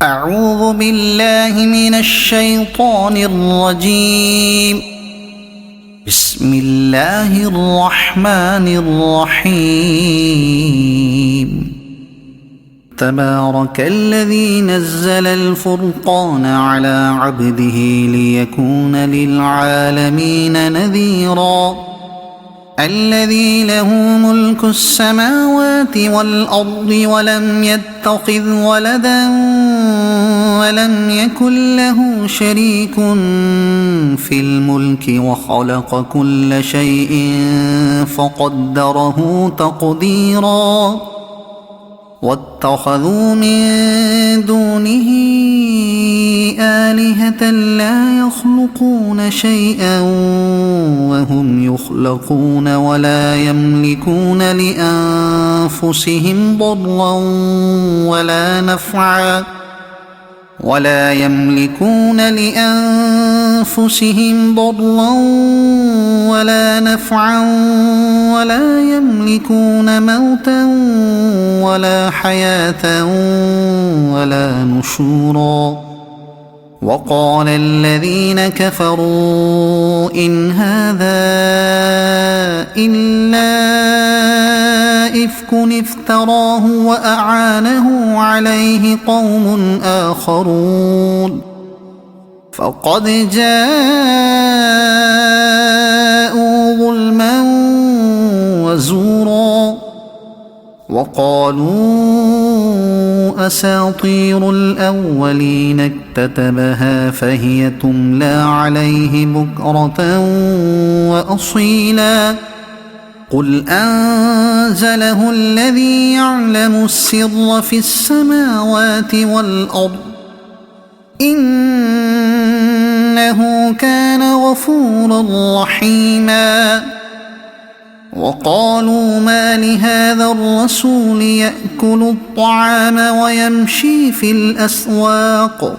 أعوذ بالله من الشيطان الرجيم. بسم الله الرحمن الرحيم. تبارك الذي نزل الفرقان على عبده ليكون للعالمين نذيرا. الذي له ملك السماوات والأرض ولم يتخذ ولدا ولم يكن له شريك في الملك وخلق كل شيء فقدره تقديرا. واتخذوا من دونه آلهة لا يخلقون شيئا وهم يخلقون ولا يملكون لأنفسهم ضرا ولا نفعا ولا يملكون موتا ولا حياة ولا نشورا. وقال الذين كفروا إن هذا إلا إفك افتراه وأعانه عليه قوم آخرون فقد جاءوا ظلما وزورا. وقالوا أساطير الأولين اكتتبها فهي تملى عليه بكرة وأصيلا. قل أنزله الذي يعلم السر في السماوات والأرض إنه كان غفورا رحيما. وقالوا ما لهذا الرسول يأكل الطعام ويمشي في الأسواق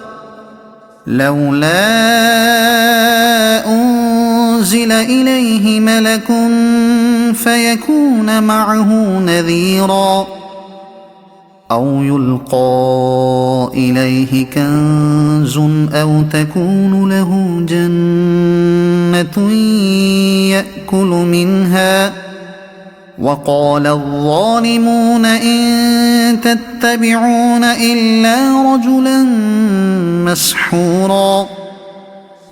لولا أنزل إليه ملك فيكون معه نذيرا أو يلقى إليه كنز أو تكون له جنة يأكل منها. وقال الظالمون إن تتبعون إلا رجلا مسحورا.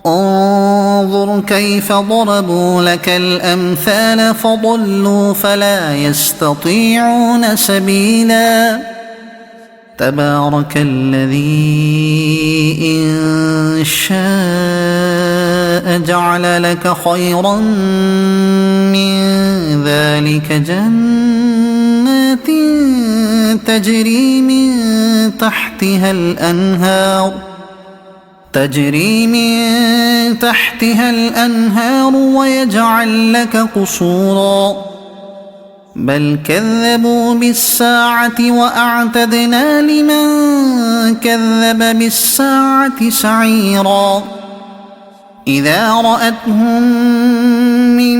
انظر كيف ضربوا لك الأمثال فضلوا فلا يستطيعون سبيلا. تبارك الذي إن شاء جعل لك خيرا من ذلك جنات تجري من تحتها الأنهار ويجعل لك قصورا. بل كذبوا بالساعة وأعتدنا لمن كذب بالساعة سعيرا. إذا رأتهم من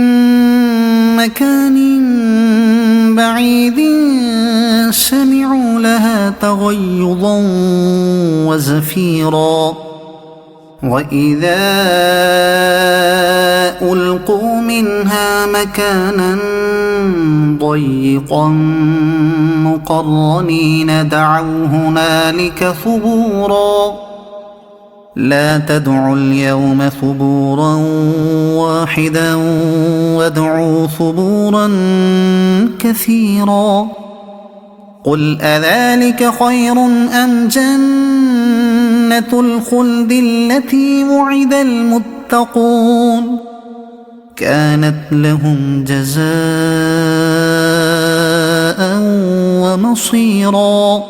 مكان بعيد سمعوا لها تغيظا وزفيرا. وإذا ألقوا منها مكانا ضيقا مقرنين دعوا هنالك ثبورا. لا تدعوا اليوم ثبورا واحدا وادعوا ثبورا كثيرا. قل أذلك خير أم جنة الخلد التي وعد المتقون كانت لهم جزاء ومصيرا.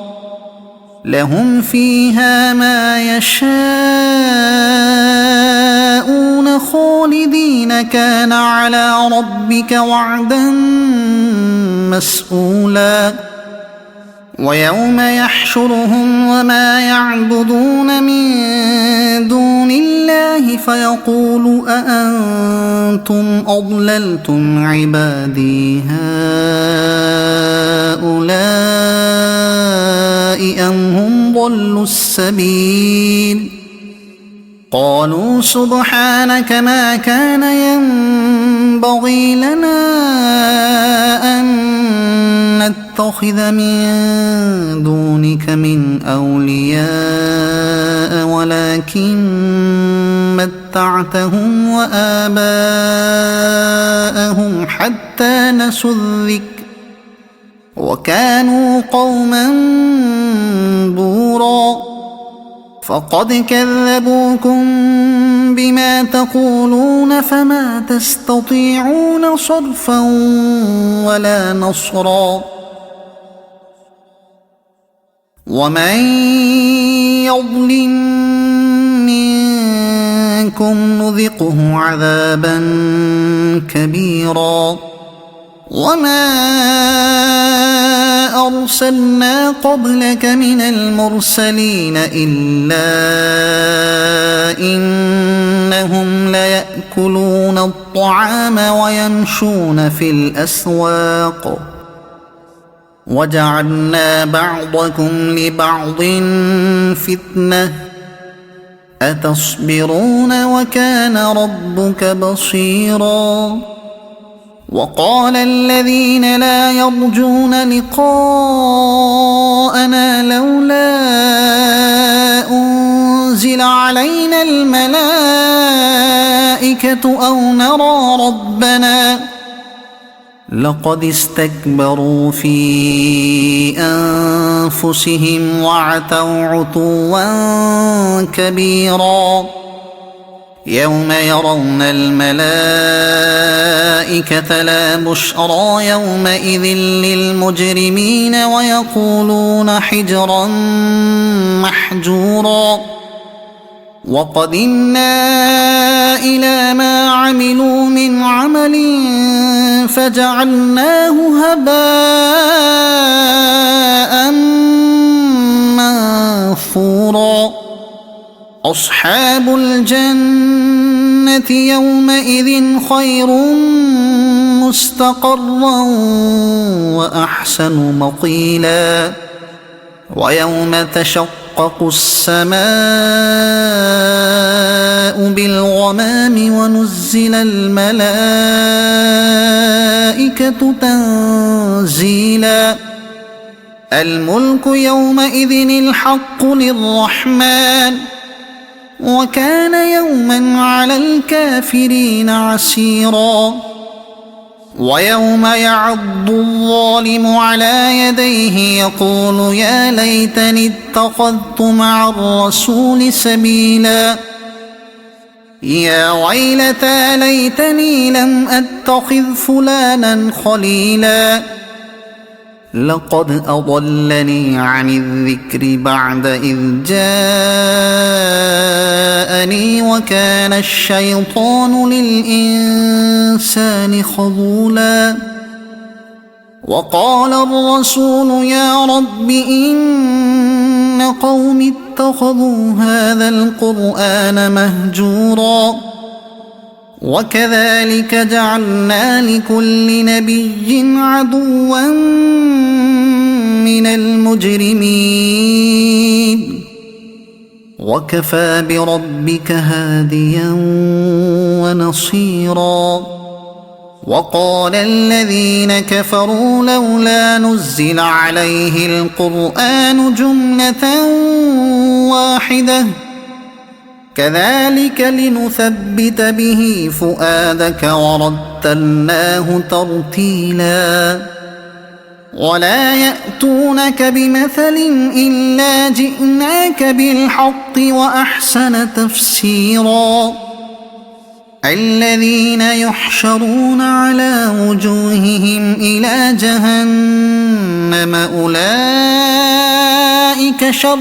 لهم فيها ما يشاءون خالدين كان على ربك وعدا مسئولا. ويوم يحشرهم وما يعبدون من دون الله فيقول أأنتم أضللتم عبادي هؤلاء أم هم ضلوا السبيل قالوا سبحانك ما كان ينبغي لنا أن نتخذ من دونك من أولياء ولكن متعتهم وآباءهم حتى نسوا الذكر وكانوا قوما بورا فقد كذبوكم بما تقولون فما تستطيعون صرفا ولا نصرا ومن يظلم منكم نذقه عذابا كبيرا وما أرسلنا قبلك من المرسلين إلا إنهم ليأكلون الطعام ويمشون في الأسواق وجعلنا بعضكم لبعض فتنة أتصبرون وكان ربك بصيرا وقال الذين لا يرجون لقاءنا لولا أنزل علينا الملائكة أو نرى ربنا لقد استكبروا في أنفسهم وعتوا عتوا كبيرا يوم يرون الملائكة لا بشرى يومئذ للمجرمين ويقولون حجرا محجورا وقدمنا إلى ما عملوا من عمل فجعلناه هباء منثورا أصحاب الجنة يومئذ خير مستقرا وأحسن مقيلا ويوم تشقق السماء بالغمام ونزل الملائكة تنزيلا الملك يومئذ الحق للرحمن وكان يوما على الكافرين عسيرا ويوم يعض الظالم على يديه يقول يا ليتني اتخذت مع الرسول سبيلا يا ويلتى ليتني لم أتخذ فلانا خليلا لقد أضلني عن الذكر بعد إذ جاءني وكان الشيطان للإنسان خذولا وقال الرسول يا رب إن قوم اتخذوا هذا القرآن مهجورا وكذلك جعلنا لكل نبي عدوا من المجرمين وكفى بربك هاديا ونصيرا وقال الذين كفروا لولا نزل عليه القرآن جملة واحدة كذلك لنثبت به فؤادك ورتلناه ترتيلا ولا يأتونك بمثل إلا جئناك بالحق وأحسن تفسيرا الذين يحشرون على وجوههم إلى جهنم أولئك شر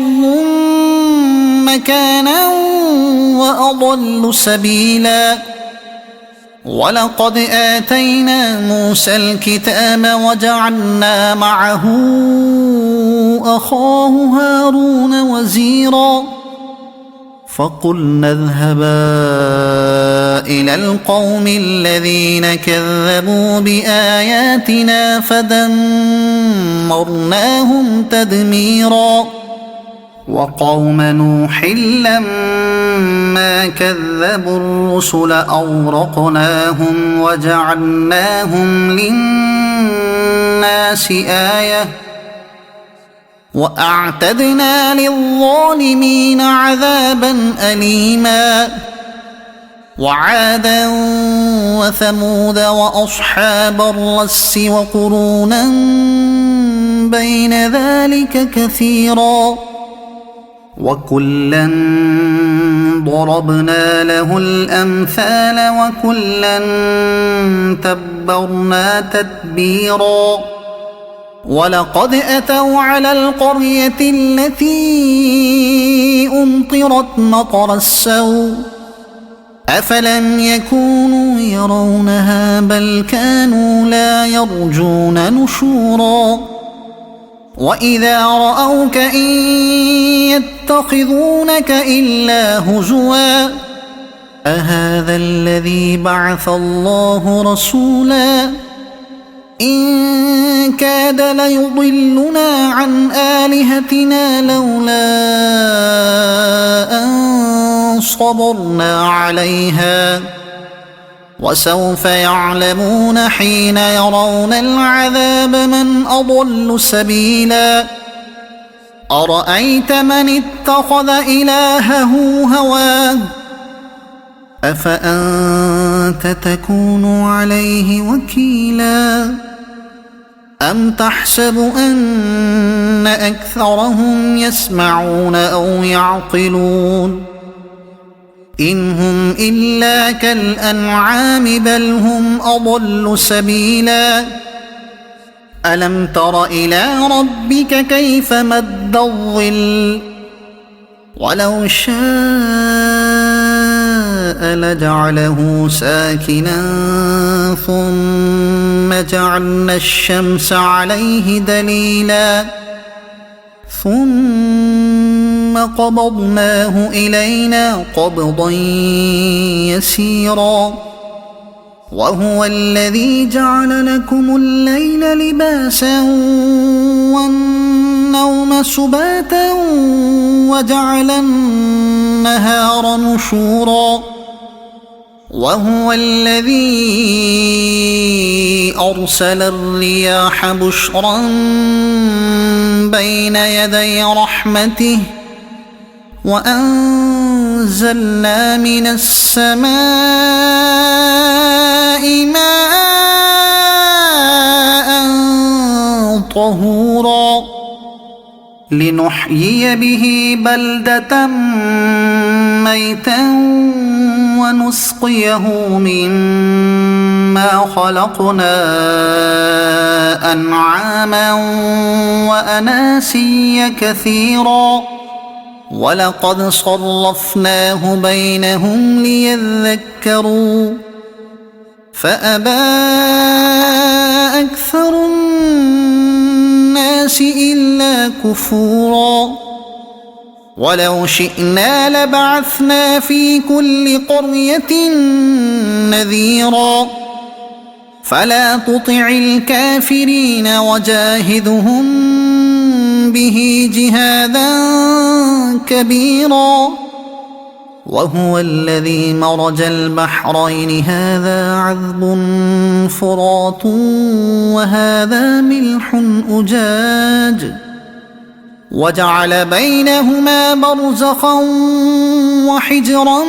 مكانا وأضل سبيلا ولقد آتينا موسى الكتاب وجعلنا معه أخاه هارون وزيرا فقلنا اذهبا إلى القوم الذين كذبوا بآياتنا فدمرناهم تدميرا وقوم نوح لما كذبوا الرسل أغرقناهم وجعلناهم للناس آية وأعتدنا للظالمين عذابا أليما وعادا وثمود وأصحاب الرس وقرونا بين ذلك كثيرا وكلا ضربنا له الأمثال وكلا تبرنا تتبيرا ولقد أتوا على القرية التي أمطرت مطر السوء أفلم يكونوا يرونها بل كانوا لا يرجون نشورا وإذا رأوك إن يتخذونك إلا هزوا أهذا الذي بعث الله رسولا إن كاد ليضلنا عن آلهتنا لولا أن صبرنا عليها وسوف يعلمون حين يرون العذاب من أضل سبيلا أرأيت من اتخذ إلهه هواه أفأنت تكون عليه وكيلا أم تحسب أن أكثرهم يسمعون أو يعقلون إن هم إلا كالأنعام بل هم أضل سبيلا ألم تر إلى ربك كيف مد الظل ولو شاء لجعله ساكنا ثم جعلنا الشمس عليه دليلا ثم قبضناه إلينا قبضا يسيرا وهو الذي جعل لكم الليل لباسا والنوم سباتا وجعل النهار نشورا وهو الذي أرسل الرياح بشرا بين يدي رحمته وأنزلنا من السماء ماء طهورا لنحيي به بلدة ميتا ونسقيه مما خلقنا أنعاما وأناسيا كثيرا ولقد صرفناه بينهم ليذكروا فأبى أكثر الناس إلا كفورا ولو شئنا لبعثنا في كل قرية نذيرا فلا تطع الكافرين وجاهدهم به جهادا كبيرا وهو الذي مرج البحرين هذا عذب فرات وهذا ملح أجاج وجعل بينهما برزخا وحجرا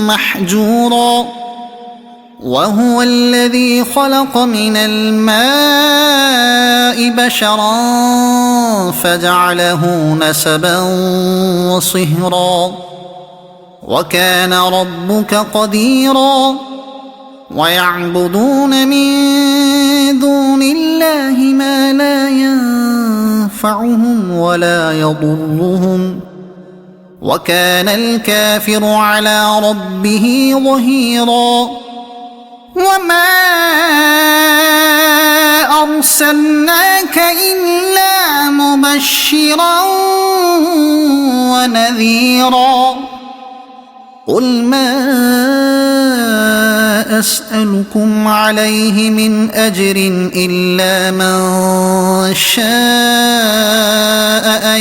محجورا وهو الذي خلق من الماء بشرا فجعله نسبا وصهرا وكان ربك قديرا ويعبدون من دون الله ما لا ينفعهم ولا يضرهم وكان الكافر على ربه ظهيرا وما أرسلناك إلا مبشرا ونذيرا قل ما أسألكم عليه من أجر إلا من شاء أن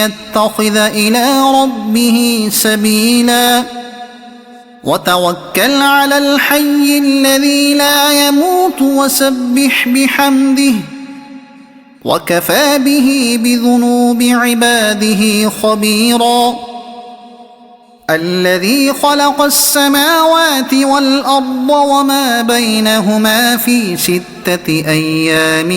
يتخذ إلى ربه سبيلا وتوكل على الحي الذي لا يموت وسبح بحمده وكفى به بذنوب عباده خبيرا الذي خلق السماوات والأرض وما بينهما في 6 أيام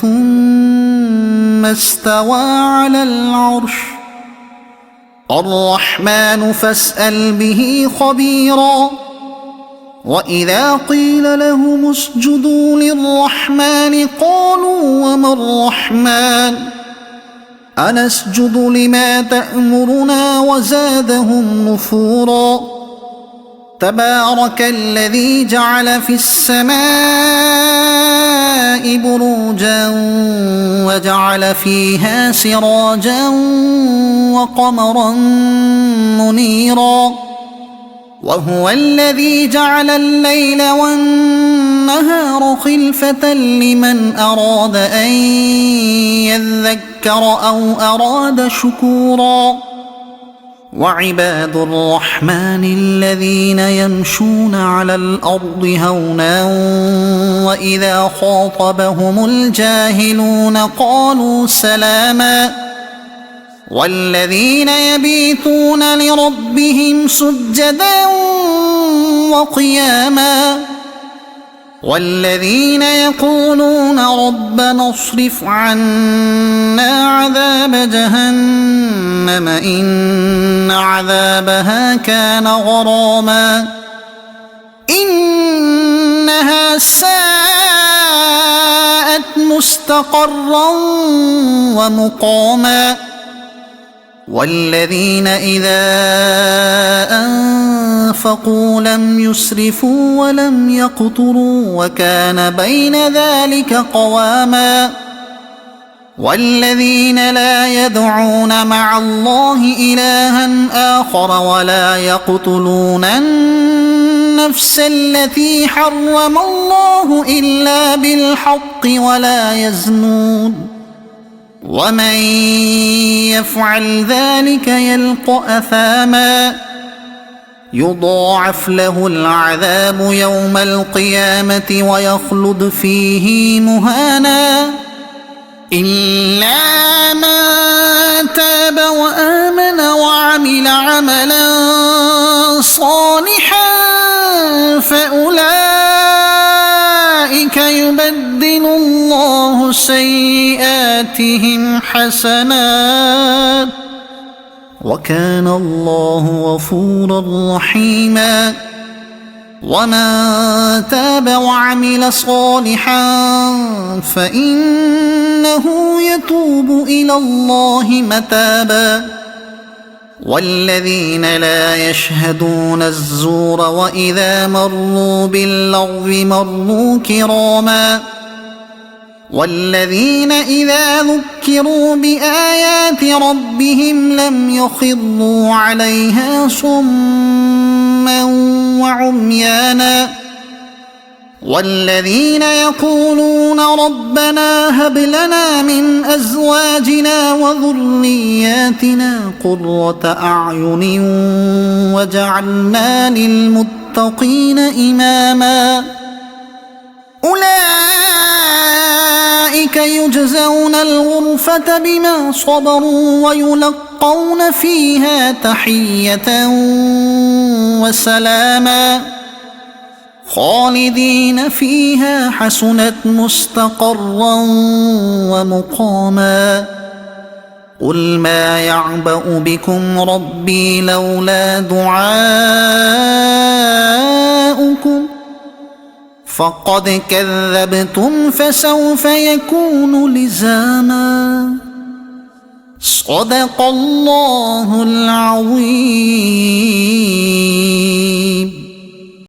ثم استوى على العرش الرحمن فاسأل به خبيرا وإذا قيل لهم اسجدوا للرحمن قالوا وما الرحمن أنسجد لما تأمرنا وزادهم نفورا تبارك الذي جعل في السماء بروجا وجعل فيها سراجا وقمرا منيرا وهو الذي جعل الليل والنهار خلفة لمن أراد أن يذكر أو أراد شكورا وعباد الرحمن الذين يمشون على الأرض هونا وإذا خاطبهم الجاهلون قالوا سلاما والذين يبيتون لربهم سجدا وقياما والذين يقولون ربنا اصرف عنا عذاب جهنم إن عذابها كان غراما إنها ساءت مستقرا ومقاما والذين إذا أنفقوا لم يسرفوا ولم يقتروا وكان بين ذلك قواما والذين لا يدعون مع الله إلها آخر ولا يقتلون النفس التي حرم الله إلا بالحق ولا يزنون ومن يفعل ذلك يلق أثاما يضاعف له العذاب يوم القيامة ويخلد فيه مهانا إلا من تاب وآمن وعمل عملا صالحا فأولئك يبدل الله سيئاتهم حسنات وكان الله غفورا رحيما ومن تاب وعمل صالحا فإنه يتوب إلى الله متابا والذين لا يشهدون الزور وإذا مروا باللغو مروا كراما والذين إذا ذكروا بآيات ربهم لم يخروا عليها صما وعميانا والذين يقولون ربنا هب لنا من أزواجنا وذرياتنا قرة أعين وجعلنا للمتقين إماما أولئك يجزون الغرفة بما صبروا ويلقون فيها تحية وسلاما خالدين فيها حسنت مستقرا ومقاما قل ما يعبأ بكم ربي لولا دعاؤكم فقد كذبتم فسوف يكون لزاما صدق الله العظيم.